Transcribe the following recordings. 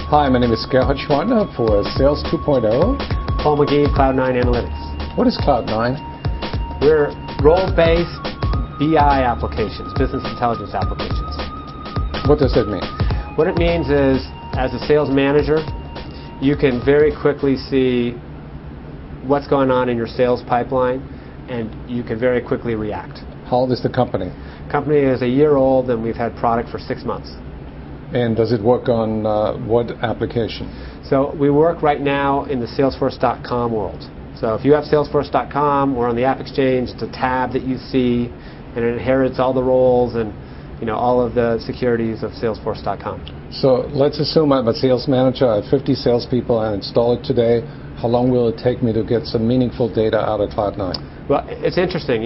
Hi, my name is Gerhard Schwartner for Sales 2.0. Paul McGhee, Cloud9 Analytics. What is Cloud9? We're role-based BI applications, business intelligence applications. What does that mean? What it means is, as a sales manager, you can very quickly see what's going on in your sales pipeline, and you can very quickly react. How old is the company? Company is a year old, and we've had product for 6 months. And does it work on what application? So we work right now in the Salesforce.com world. So if you have Salesforce.com, we're on the App Exchange. It's a tab that you see, and it inherits all the roles and all of the securities of Salesforce.com. So let's assume I'm a sales manager. I have 50 salespeople and install it today. How long will it take me to get some meaningful data out of Cloud9? Well, it's interesting.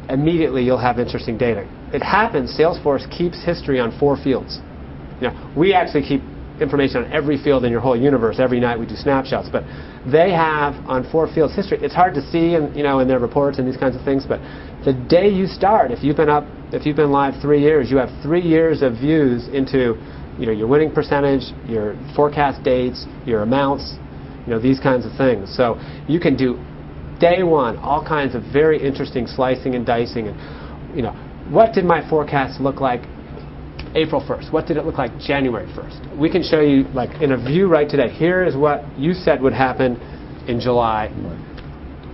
Immediately you'll have interesting data. It happens, Salesforce keeps history on 4 fields. We actually keep information on every field in your whole universe. Every night we do snapshots, but they have on 4 fields history. It's hard to see in their reports and these kinds of things, but the day you start, if you've been live 3 years, you have 3 years of views into your winning percentage, your forecast dates, your amounts, these kinds of things. So you can do day one all kinds of very interesting slicing and dicing, and what did my forecast look like April 1st? What did it look like January 1st? We can show you, like in a view right today, here is what you said would happen in July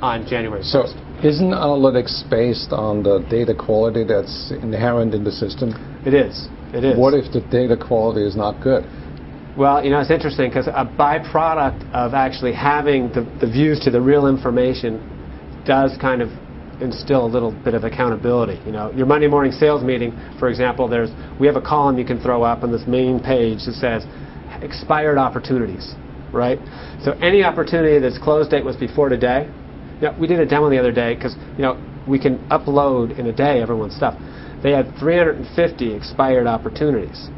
on January 1st. So isn't analytics based on the data quality that's inherent in the system? It is. It is. What if the data quality is not good? Well, it's interesting because a byproduct of actually having the views to the real information does kind of instill a little bit of accountability. Your Monday morning sales meeting, for example, we have a column you can throw up on this main page that says expired opportunities, right? So any opportunity that's close date was before today. We did a demo the other day because we can upload in a day everyone's stuff. They had 350 expired opportunities.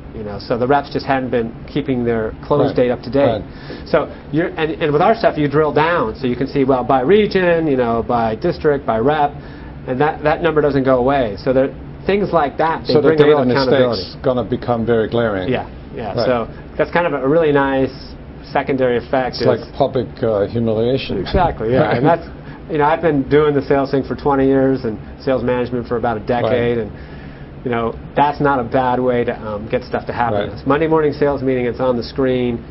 So the reps just hadn't been keeping their close date up to date. Right. So and with our stuff, you drill down, so you can see, well, by region, by district, by rep, and that number doesn't go away. So there things like that. They bring the real data accountability. mistake's going to become very glaring. Yeah. Right. So that's kind of a really nice secondary effect. It's like public humiliation. Exactly. Yeah, and that's I've been doing the sales thing for 20 years and sales management for about a decade, and that's not a bad way to get stuff to happen. Right. It's Monday morning sales meeting. It's on the screen.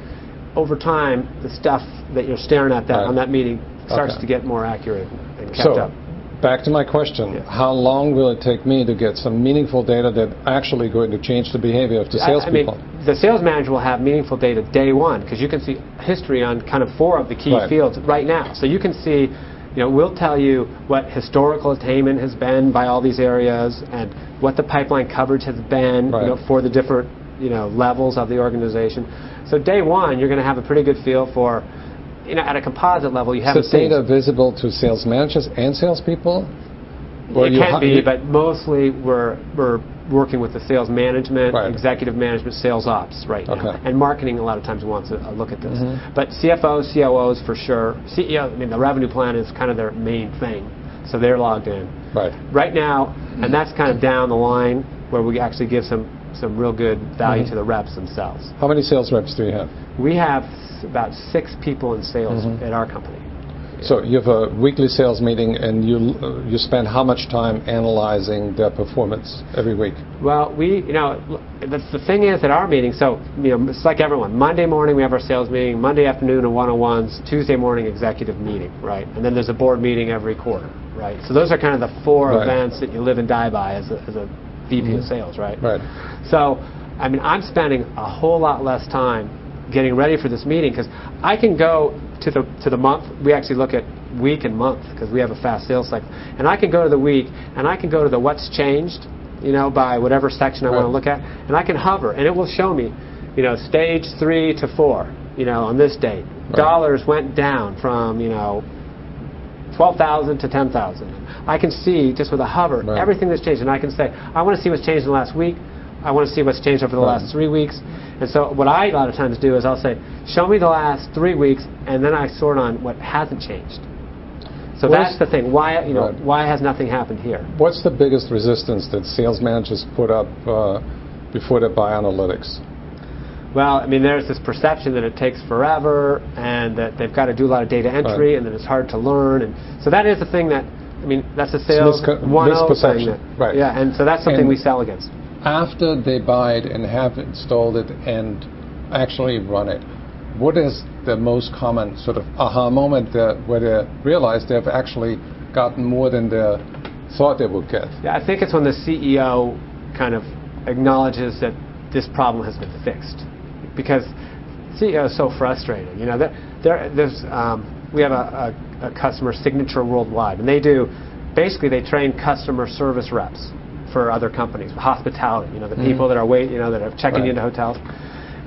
Over time, the stuff that you're staring at on that meeting starts to get more accurate and kept up. Back to my question. Yes. How long will it take me to get some meaningful data that actually going to change the behavior of the salespeople? The sales manager will have meaningful data day one because you can see history on kind of 4 of the key fields right now. So you can see, we'll tell you what historical attainment has been by all these areas and what the pipeline coverage has been for the different levels of the organization. So day one, you're going to have a pretty good feel for, at a composite level, you have data visible to sales managers and salespeople? It can be, but mostly we're working with the sales management, executive management, sales ops now. And marketing a lot of times wants a look at this. But CFOs, COOs for sure. CEO, the revenue plan is kind of their main thing. So they're logged in. Right now, and that's kind of down the line where we actually give some real good value to the reps themselves. How many sales reps do you have? We have about 6 people in sales at our company. So you have a weekly sales meeting, and you spend how much time analyzing their performance every week? Well, the thing is at our meeting, so it's like everyone. Monday morning we have our sales meeting. Monday afternoon a one-on-ones. Tuesday morning executive meeting, right? And then there's a board meeting every quarter, right? So those are kind of the 4 events that you live and die by as a VP of sales, right? So I'm spending a whole lot less time getting ready for this meeting because I can go to the month. We actually look at week and month because we have a fast sales cycle, and I can go to the week and I can go to the what's changed, by whatever section I want to look at, and I can hover and it will show me, stage 3 to 4, on this date. Dollars went down from 12,000 to 10,000. I can see just with a hover everything that's changed, and I can say I want to see what's changed in the last week. I want to see what's changed over the last 3 weeks. And so what I a lot of times do is I'll say, show me the last 3 weeks, and then I sort on what hasn't changed. So that's the thing. Why has nothing happened here? What's the biggest resistance that sales managers put up before they buy analytics? Well, I mean, there's this perception that it takes forever, and that they've got to do a lot of data entry, and that it's hard to learn, and so that is the thing that, I mean, that's a sales 1.0 thing. Right. Yeah, and so that's something we sell against. After they buy it and have installed it and actually run it, what is the most common sort of aha moment where they realize they've actually gotten more than they thought they would get? Yeah, I think it's when the CEO kind of acknowledges that this problem has been fixed. Because CEO is so frustrated. You know, we have a customer Signature Worldwide, and they basically train customer service reps for other companies, hospitality. You know, the people that are that are checking into hotels,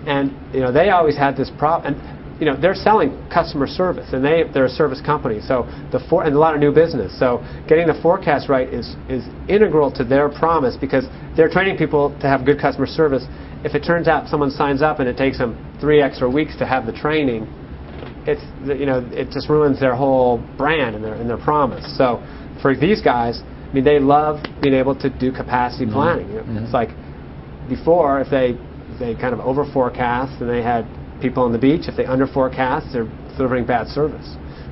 and you know, they always had this problem. And you know, they're selling customer service, and they're a service company, so and a lot of new business. So getting the forecast right is integral to their promise, because they're training people to have good customer service. If it turns out someone signs up and it takes them 3 extra weeks to have the training, it just ruins their whole brand and their promise. So for these guys, I mean, they love being able to do capacity planning. You know, it's like before, if they kind of over forecast and they had people on the beach, if they under forecast, they're delivering bad service.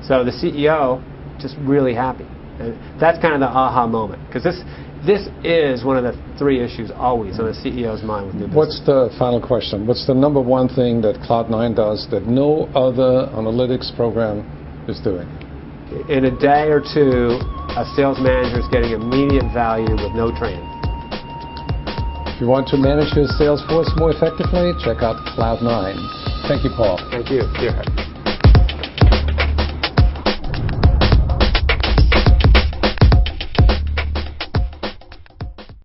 So the CEO just really happy. And that's kind of the aha moment, because this is one of the 3 issues always on the CEO's mind with new business. What's the final question? What's the number one thing that Cloud9 does that no other analytics program is doing? In a day or 2, a sales manager is getting immediate value with no training. If you want to manage your sales force more effectively, check out Cloud9. Thank you, Paul. Thank you.